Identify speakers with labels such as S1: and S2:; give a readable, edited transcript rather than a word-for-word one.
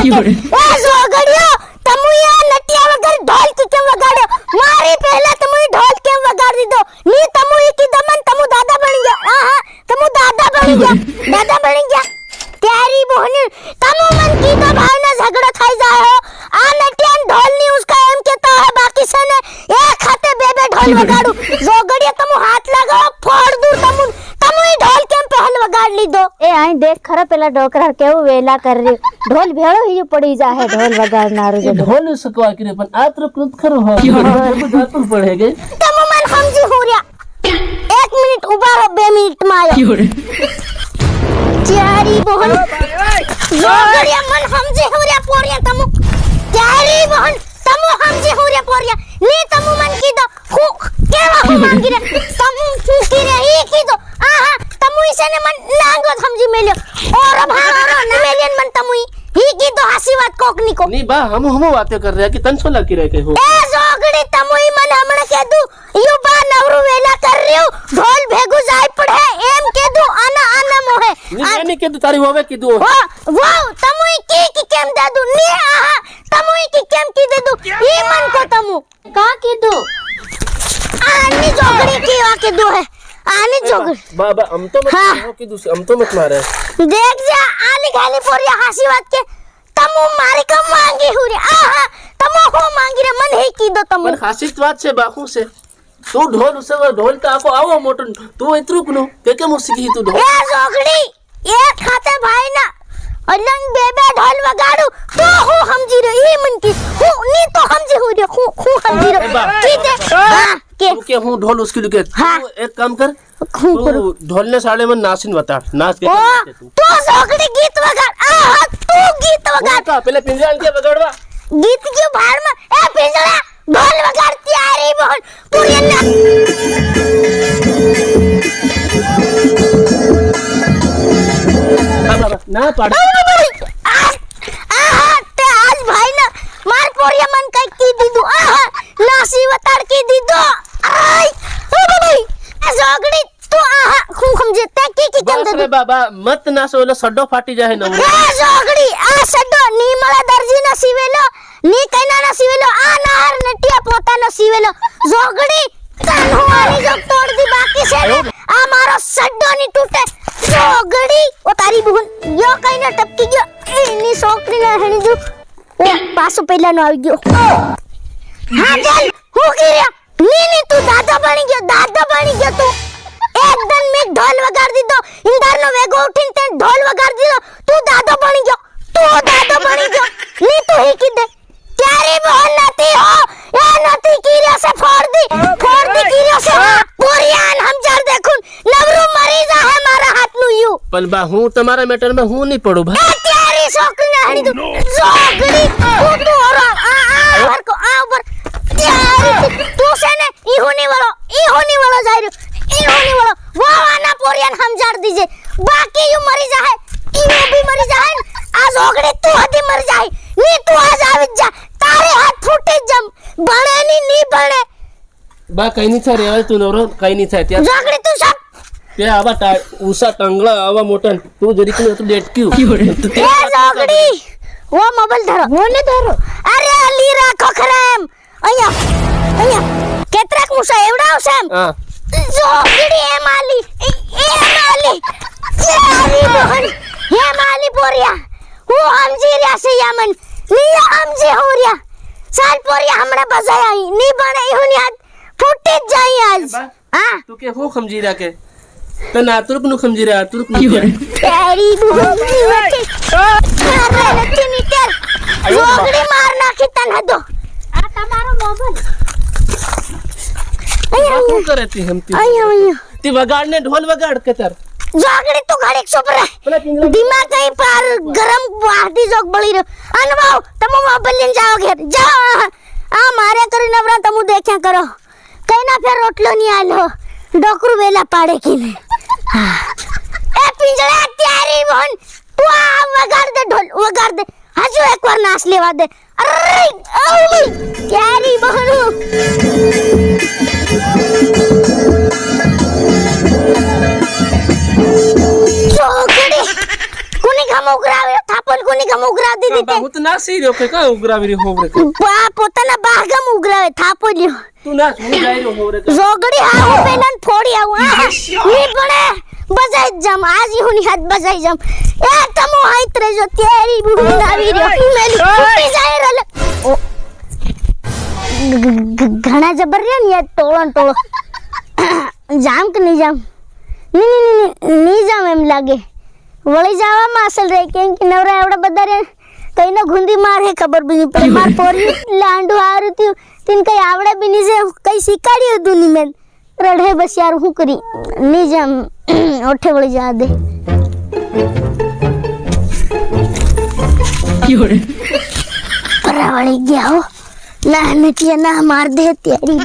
S1: એ જોગડિયો તમુયા નટિયા વગર ઢોલ કેમ વગાડ્યો મારી પહેલા તમુઈ ઢોલ કેમ વગાડી દીધો ની તમુઈ કી દમન તમુ દાદા બની ગયા આહા તમુ દાદા બની ગયા तेरी बहन तमु मन की तो भावना झगड़ा खाई जाए हो आ नटियन ढोल नहीं उसका एम कहता है बाकी से ने एक खाते बेबे ढोल वगाड़ू जोगड़िया तमु हाथ लगाओ फोड़ दूर तमु ही ढोल केम पहल वगाड़ ली दो
S2: ए आई देख खरा पेला डोकरा केવું વેલા કરી ઢોલ ભેળો હિયો પડી જાહે ઢોલ વગાડનારો જે
S3: ઢોલ સકવા કરે પણ આ તો કૃત ખરો હો બધું પડે કે
S1: તમુ મન સમજી હો રહ્યા 1 મિનિટ ઉભા રહો 2 મિનિટ માં આવ્યો तेरी बहन जोगड़िया मन समझे हो रे पोरिया तमु तेरी बहन तमु समझे हो रे पोरिया नी तमु मन की दो हु केवा हु मांगी रे तमु की रे ही की दो आहा तमु इसे ने मन लांगो समझी मेल्यो और भारो न मेलियन मन तमु ही की दो हसी बात कोकनी को
S3: नहीं बा हम बातें कर रहे हैं कि तन छो लगी रहे के हो
S1: ए जोगड़ी तमु मन हमने कह दू यू बा नवरू वेला कर रही हूं ढोल भेगु जाय पड़े एम कह दू आना आना मोहे
S3: नहीं के तारी होवे की दो
S1: वो तमुई की केम दे दू नी आहा तमुई की केम की दे दू ई मन को तमु
S2: का कीधु
S1: आनी जोगड़ी की वा के दो है आनी जोगड़ी
S3: बाबा हम तो मत हो की दूसरी हम तो मत मारे
S1: देख जा आली गाली पोरिया हंसी बात के तमु मारे कम मांगी हुरी आहा तमु हो मांगी रे मन है की दो तमु
S3: पर खासियत बात से बाखू से तू ढोल उसे ढोल का आपको आओ मोटन तू इतरू कनो के मुसीकी तू ढोल
S1: ए जोगड़ी एक खाते भाई ना अलंग बेबे ढोल वगाड़ू तो हूँ समझी रे ये मन की हूँ नहीं तो समझी हो रे हूँ समझी रे ठीक है हाँ के
S3: तू के हूँ ढोल उसके लिए
S1: हाँ।
S3: तू एक काम कर तू ढोल ने साले में नाचिन बता नाच के
S1: ओ तू जोगड़ी गीत वगाड़ आहा तू गीत वगाड़
S3: का पहले पिंजरा के बगड़वा
S1: गीत क्यों भाड़ में ए पिंजरा ढोल वगाड़ती आ रही बहन पूरी
S3: ना पाड़
S1: आज भाई ना मार पोरिया मन का की दीदू आहा नासी वताड़ की दीदू आई जोगड़ी तू आहा खूब समझे ते की
S3: बस रे बाबा मत ना सोलो सड्डो फाटी जाए न
S1: ए जोगड़ी आ सड्डो नी मला दर्जी ना सीवेलो नी कइना ना सीवेलो आ नाहर नटिया पोता ना सीवेलो जोगड़ी कान हुआरी जो तोड़ दी बाकी से आ मारो सड्डो नी टूटे जोगड़ी ओ तारी बहन यो कइना टपकी गयो एनी सोकरी ना हेणी जो ओ पासो पेला नो આવી ગયો હા ચાલ હું ગીર્યા ની તું દાદા બની ગયો તું એકદમ મે ઢોલ વગાડ દીધો ઇંધાર નો વેગો ઉઠીને તે ઢોલ વગાડ દીધો તું દાદો બની ગયો ની તું હી કીધે ત્યારે બહન નથી હો એ નથી કીર્યા સે ફોડ દી કીર્યા સે પોરિયાન સમજાર દેખું નવરું મરી જાહે મારા હાથ નું યુ
S3: પણ બા હું તમારા મેટર में હું નહીં પડું ભાઈ
S1: એ ત્યારે સોકરી ના હણી તું જોગડી તું ઓરો આ ઉપર કો આ ઉપર ત્યારે તું છે ને ઈ હોની વાળો જાય રહ્યો ઈ હોની વાળો वो आना पोरियान समझार दीजिए बाकी यू मरी जाए ईनो भी मरी जाए आ जोगड़े तू हदी मर जाए नी तू आज आवी जा तारे हाथ फूटे जम बणे नी बणे
S3: बा कहीं नहीं था रे तू नवरो कहीं नहीं था त्या
S1: जोगड़े तू सब
S3: ते आवा उसा टांगला आवा मोटन तू जरी को तू लेट क्यों
S1: ए जोगड़ी वो मोबाइल धरो मोने धरो अरे अली राखो खराम अया केतराक मुसा एवडा सेम
S3: हां
S1: जोगड़ी है माली तेरी बहन हे माली पोरिया હું સમજી રહ્યા છે યામન ની સમજે હો રહ્યા સાલ પોરિયા હમણે બજાય ની બણે હુની હાથ ફૂટી જ જાય આજ હા
S3: तू के हो समझी रहा के तो नातुरक नु समझी रहा तुरक नु
S1: तेरी बहन की वटे अरे नती निकल जोगड़ी मार नाखी तन हदो
S2: આ તમારો મોબાઈલ
S3: क्या करे थी हम
S1: आया
S3: ती वगाड़ ने ढोल वगाड़ के तर
S1: जोगड़ी तो घड़े चुप रहे दिमाग कहीं पर गरम वादी जोग बड़ी रे अनुभव तमो मोबाइल लेन जाओ घर जाओ आ मारे करी नवरा तमु देख्या करो कहीं ना फिर रोटलो नहीं आलो डोकरू वेला पाड़े की ने ए पिंजड़ा त्यारी बहन तू आ वगाड़ दे ढोल वगाड़ दे हजू एक बार नाच लेवा दे अरे ओ त्यारी बहन जोगड़ी कुनी घम उगरावे थापो કોની ગમ ઉઘરાવ દીધી તે
S3: હું તો નાસી રહ્યો કે કા ઉઘરાવી રહ્યો હોવરે કે
S1: બા પોતાના બાગમ ઉઘરાવે થાપો લ્યો
S3: તું નાચ હું જઈ રહ્યો હોવરે કે
S1: જોગડી હા હું પેલાન ફોડી આવું ની પણ બજાઈ જમ આજ હુની હાથ બજાઈ જમ એ તમો હાઈત રેજો તેરી બુડી આવી રહ્યો મેલી ઉઠી જાય રલ ઘણા જબર રે ને ટોળો જામ કે નહીં જામ નહીં જામ એમ લાગે વળી જવામાં અસલ રે કેમ કે નવરા એવડા બધા રે કઈને ગુંદી મારે ખબર બી નહીં પડે માર પોરી લાંડુ હારું થયું તીન કઈ આવડે બી નહીં છે કઈ શીખાડ્યું હતું નહીં મેં રડે બસ યાર હું કરી નહીં જામ ઓઠે વળી જા દે પરા વળી ગયા હો ના નટિયા ના માર દે તેરી